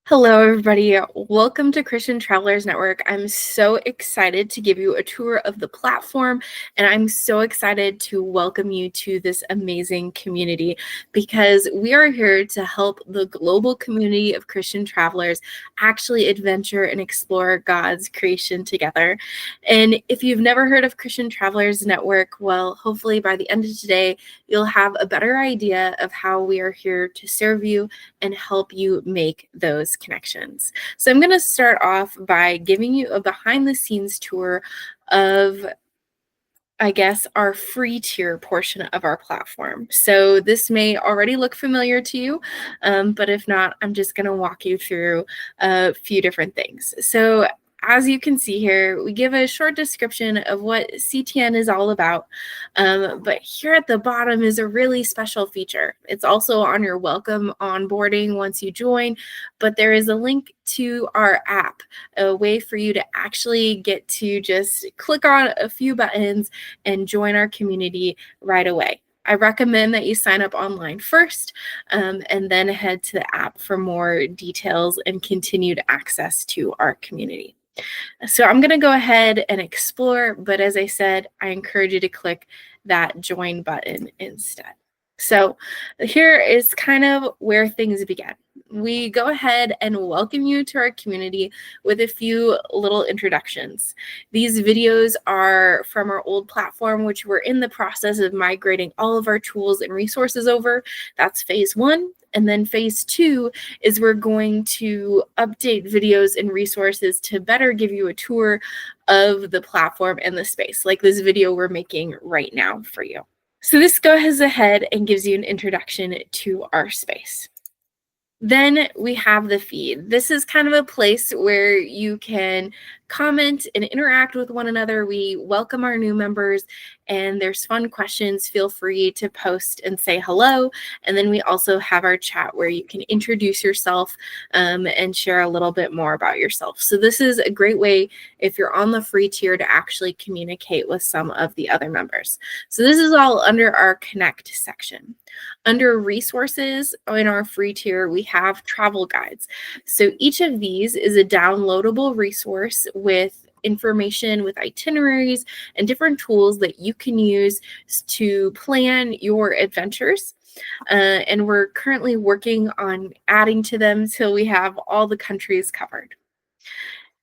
Hello, everybody. Welcome to Christian Travelers Network. I'm so excited to give you a tour of the platform, and I'm so excited to welcome you to this amazing community because we are here to help the global community of Christian travelers actually adventure and explore God's creation together. And if you've never heard of Christian Travelers Network, well, hopefully by the end of today, you'll have a better idea of how we are here to serve you and help you make those connections. So I'm going to start off by giving you a behind the scenes tour of our free tier portion of our platform. So this may already look familiar to you, but if not, I'm just going to walk you through a few different things. So as you can see here, we give a short description of what CTN is all about, but here at the bottom is a really special feature. It's also on your welcome onboarding once you join, but there is a link to our app, a way for you to actually get to just click on a few buttons and join our community right away. I recommend that you sign up online first and then head to the app for more details and continued access to our community. So I'm going to go ahead and explore, but as I said, I encourage you to click that join button instead. So here is kind of where things begin. We go ahead and welcome you to our community with a few little introductions. These videos are from our old platform, which we're in the process of migrating all of our tools and resources over. That's phase 1. And then phase 2 is we're going to update videos and resources to better give you a tour of the platform and the space, like this video we're making right now for you. So this goes ahead and gives you an introduction to our space. Then we have the feed. This is kind of a place where you can comment and interact with one another. We welcome our new members and there's fun questions. Feel free to post and say hello. And then we also have our chat where you can introduce yourself and share a little bit more about yourself. So this is a great way if you're on the free tier to actually communicate with some of the other members. So this is all under our Connect section. Under resources in our free tier, we have travel guides. So each of these is a downloadable resource with information, with itineraries and different tools that you can use to plan your adventures. And we're currently working on adding to them till we have all the countries covered.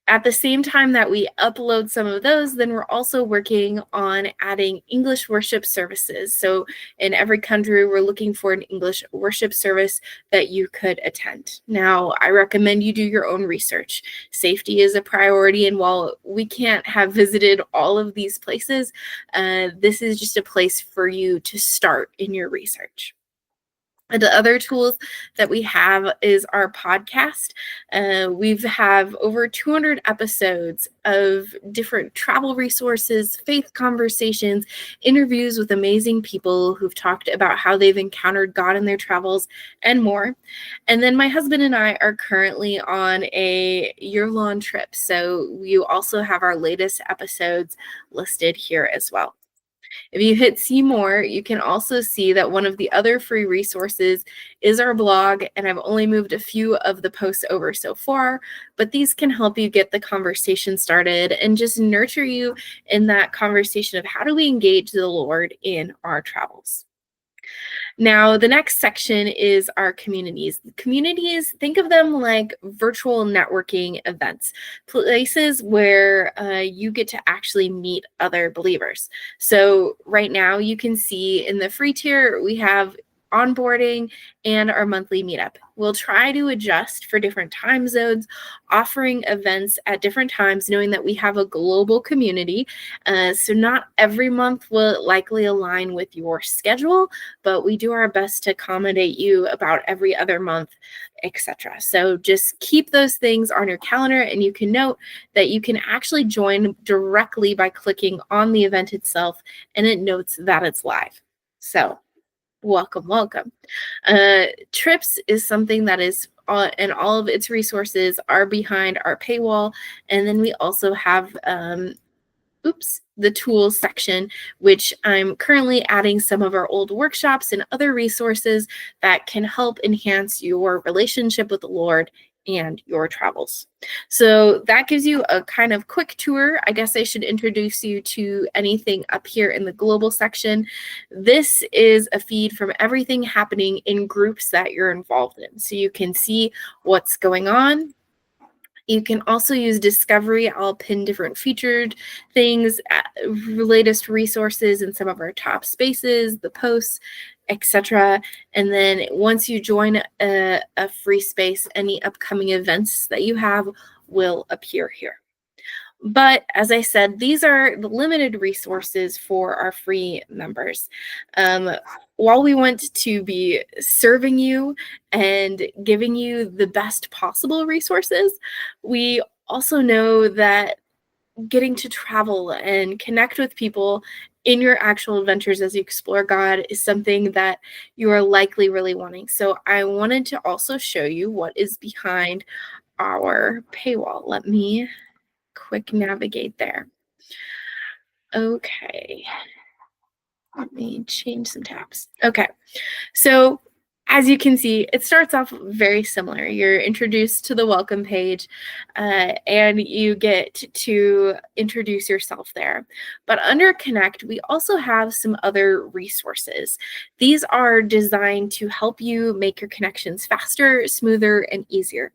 At the same time that we upload some of those, then we're also working on adding English worship services. So in every country, we're looking for an English worship service that you could attend. Now, I recommend you do your own research. Safety is a priority, and while we can't have visited all of these places, this is just a place for you to start in your research. And the other tools that we have is our podcast. We have over 200 episodes of different travel resources, faith conversations, interviews with amazing people who've talked about how they've encountered God in their travels and more. And then my husband and I are currently on a year-long trip. So you also have our latest episodes listed here as well. If you hit see more, you can also see that one of the other free resources is our blog, and I've only moved a few of the posts over so far, but these can help you get the conversation started and just nurture you in that conversation of how do we engage the Lord in our travels. Now, the next section is our communities. Communities, think of them like virtual networking events, places where you get to actually meet other believers. So right now you can see in the free tier, we have onboarding and our monthly meetup. We'll try to adjust for different time zones, offering events at different times, knowing that we have a global community. So not every month will likely align with your schedule, but we do our best to accommodate you about every other month, etc. So just keep those things on your calendar, and you can note that you can actually join directly by clicking on the event itself, and it notes that it's live. So welcome. Trips is something that is and all of its resources are behind our paywall. And then we also have the tools section, which I'm currently adding some of our old workshops and other resources that can help enhance your relationship with the Lord and your travels. So that gives you a kind of quick tour. I guess I should introduce you to anything up here in the global section. This is a feed from everything happening in groups that you're involved in. So you can see what's going on. You can also use Discovery. I'll pin different featured things, latest resources in some of our top spaces, the posts, etc. And then once you join a free space, any upcoming events that you have will appear here. But as I said, these are the limited resources for our free members. While we want to be serving you and giving you the best possible resources, we also know that getting to travel and connect with people in your actual adventures as you explore God is something that you are likely really wanting. So I wanted to also show you what is behind our paywall. Let me quick navigate there. Okay, let me change some tabs. Okay, so as you can see, it starts off very similar. You're introduced to the welcome page and you get to introduce yourself there. But under Connect, we also have some other resources. These are designed to help you make your connections faster, smoother, and easier.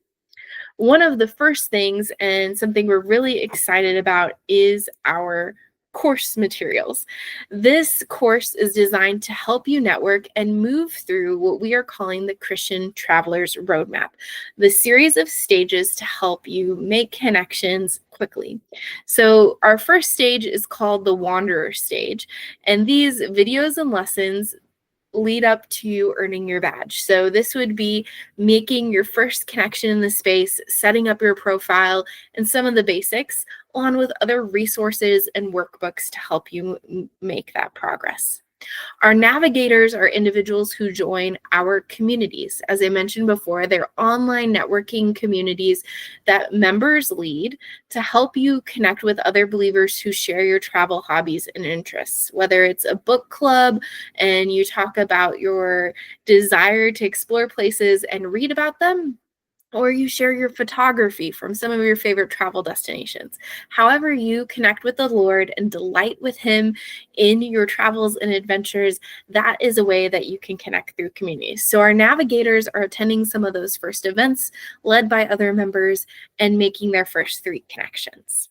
One of the first things and something we're really excited about is our course materials. This course is designed to help you network and move through what we are calling the Christian Traveler's Roadmap, the series of stages to help you make connections quickly. So our first stage is called the Wanderer stage, and these videos and lessons lead up to earning your badge. So this would be making your first connection in the space, setting up your profile, and some of the basics, along with other resources and workbooks to help you make that progress. Our navigators are individuals who join our communities. As I mentioned before, they're online networking communities that members lead to help you connect with other believers who share your travel hobbies and interests. Whether it's a book club and you talk about your desire to explore places and read about them, or you share your photography from some of your favorite travel destinations. However you connect with the Lord and delight with Him in your travels and adventures, that is a way that you can connect through communities. So our navigators are attending some of those first events led by other members and making their first 3 connections.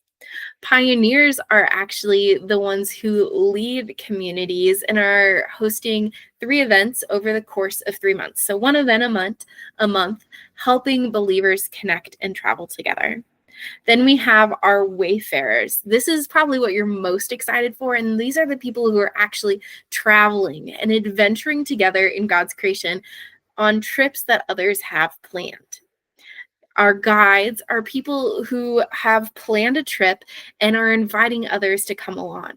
Pioneers are actually the ones who lead communities and are hosting 3 events over the course of 3 months. So 1 event a month, helping believers connect and travel together. Then we have our wayfarers. This is probably what you're most excited for, and these are the people who are actually traveling and adventuring together in God's creation on trips that others have planned. Our guides are people who have planned a trip and are inviting others to come along.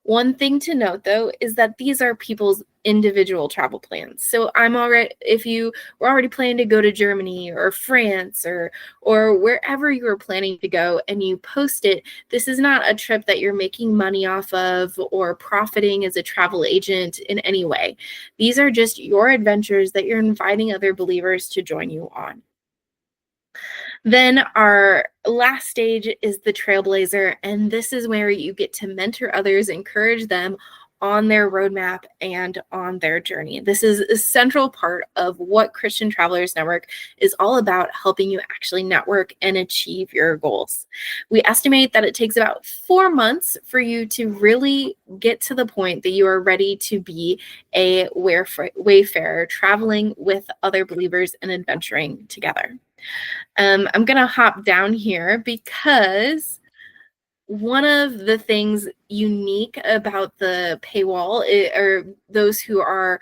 One thing to note, though, is that these are people's individual travel plans. So if you were already planning to go to Germany or France or wherever you were planning to go and you post it, this is not a trip that you're making money off of or profiting as a travel agent in any way. These are just your adventures that you're inviting other believers to join you on. Then our last stage is the trailblazer, and this is where you get to mentor others, encourage them on their roadmap and on their journey. This is a central part of what Christian Travelers Network is all about, helping you actually network and achieve your goals. We estimate that it takes about 4 months for you to really get to the point that you are ready to be a wayfarer, traveling with other believers and adventuring together. I'm going to hop down here because one of the things unique about the paywall or those who are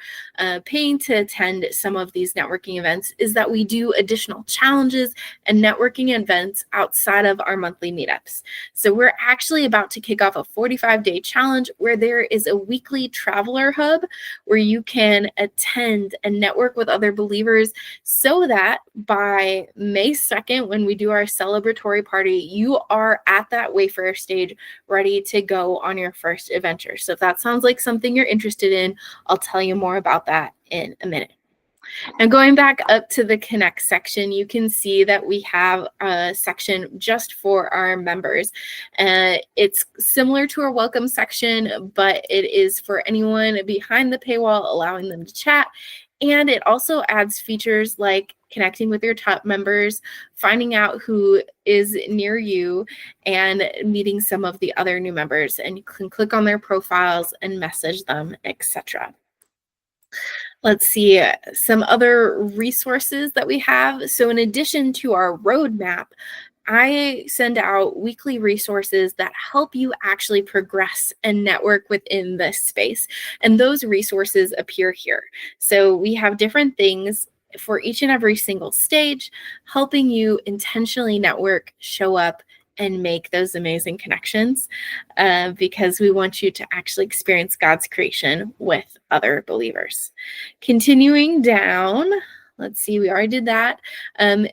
paying to attend some of these networking events is that we do additional challenges and networking events outside of our monthly meetups. So we're actually about to kick off a 45-day challenge where there is a weekly traveler hub where you can attend and network with other believers so that by May 2nd, when we do our celebratory party, you are at that Wayfarer stage ready to go on your first adventure. So if that sounds like something you're interested in, I'll tell you more about that in a minute. And going back up to the Connect section, you can see that we have a section just for our members. It's similar to our welcome section, but it is for anyone behind the paywall, allowing them to chat. And it also adds features like connecting with your top members, finding out who is near you, and meeting some of the other new members. And you can click on their profiles and message them, etc. Let's see some other resources that we have. So in addition to our roadmap, I send out weekly resources that help you actually progress and network within this space. And those resources appear here. So we have different things for each and every single stage, helping you intentionally network, show up, and make those amazing connections, because we want you to actually experience God's creation with other believers. Continuing down, let's see, we already did that. And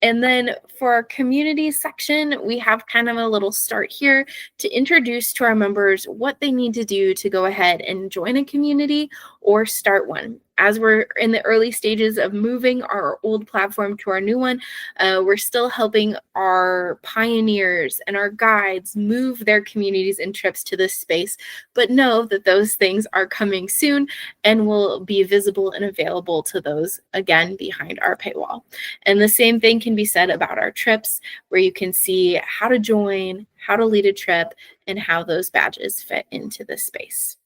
then for our community section, we have kind of a little start here to introduce to our members what they need to do to go ahead and join a community or start one. As we're in the early stages of moving our old platform to our new one, we're still helping our pioneers and our guides move their communities and trips to this space, but know that those things are coming soon and will be visible and available to those, again, behind our paywall. And the same thing can be said about our trips, where you can see how to join, how to lead a trip, and how those badges fit into the space.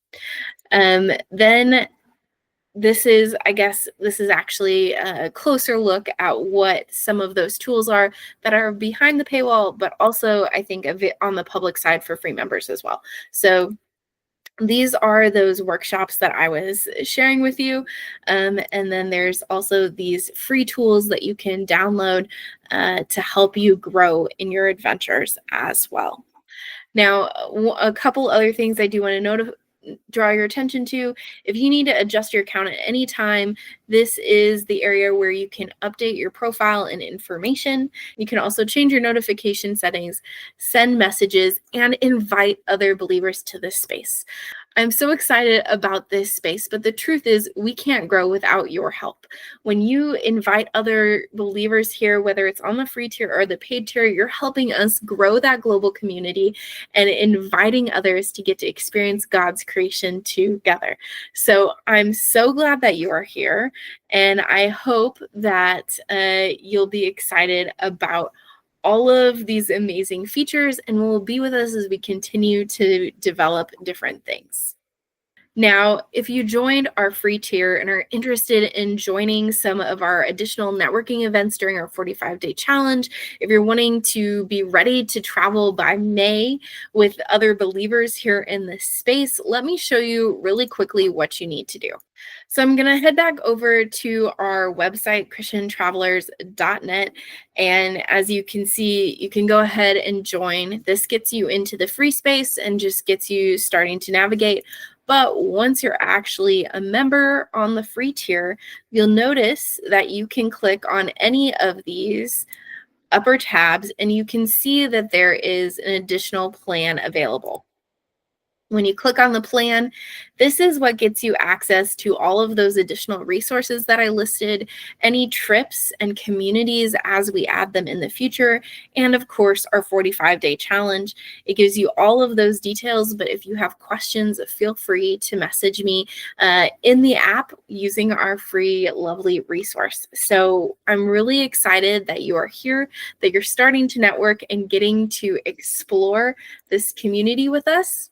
Then this is actually a closer look at what some of those tools are that are behind the paywall, but also I think of it on the public side for free members as well. So these are those workshops that I was sharing with you. And then there's also these free tools that you can download to help you grow in your adventures as well. Now, a couple other things I do want to draw your attention to. If you need to adjust your account at any time, this is the area where you can update your profile and information. You can also change your notification settings, send messages, and invite other believers to this space. I'm so excited about this space, but the truth is we can't grow without your help. When you invite other believers here, whether it's on the free tier or the paid tier, you're helping us grow that global community and inviting others to get to experience God's creation together. So I'm so glad that you are here, and I hope that you'll be excited about all of these amazing features and will be with us as we continue to develop different things. Now, if you joined our free tier and are interested in joining some of our additional networking events during our 45-day challenge, if you're wanting to be ready to travel by May with other believers here in this space, let me show you really quickly what you need to do. So I'm going to head back over to our website, christiantravelers.net. And as you can see, you can go ahead and join. This gets you into the free space and just gets you starting to navigate. But once you're actually a member on the free tier, you'll notice that you can click on any of these upper tabs and you can see that there is an additional plan available. When you click on the plan, this is what gets you access to all of those additional resources that I listed, any trips and communities as we add them in the future, and of course, our 45-day challenge. It gives you all of those details, but if you have questions, feel free to message me in the app using our free, lovely resource. So I'm really excited that you are here, that you're starting to network and getting to explore this community with us.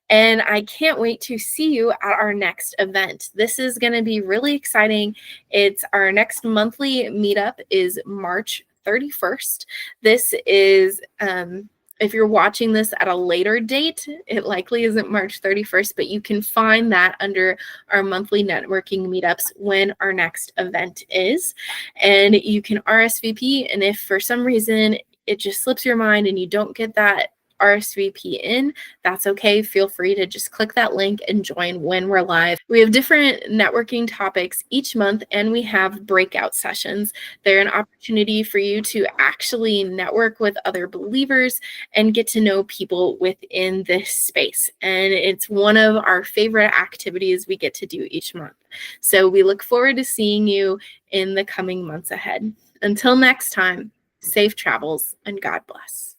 And I can't wait to see you at our next event. This is going to be really exciting. It's our next monthly meetup is March 31st. This is, if you're watching this at a later date, it likely isn't March 31st, but you can find that under our monthly networking meetups when our next event is. And you can RSVP. And if for some reason it just slips your mind and you don't get that RSVP in, that's okay. Feel free to just click that link and join when we're live. We have different networking topics each month, and we have breakout sessions. They're an opportunity for you to actually network with other believers and get to know people within this space. And it's one of our favorite activities we get to do each month. So we look forward to seeing you in the coming months ahead. Until next time, safe travels and God bless.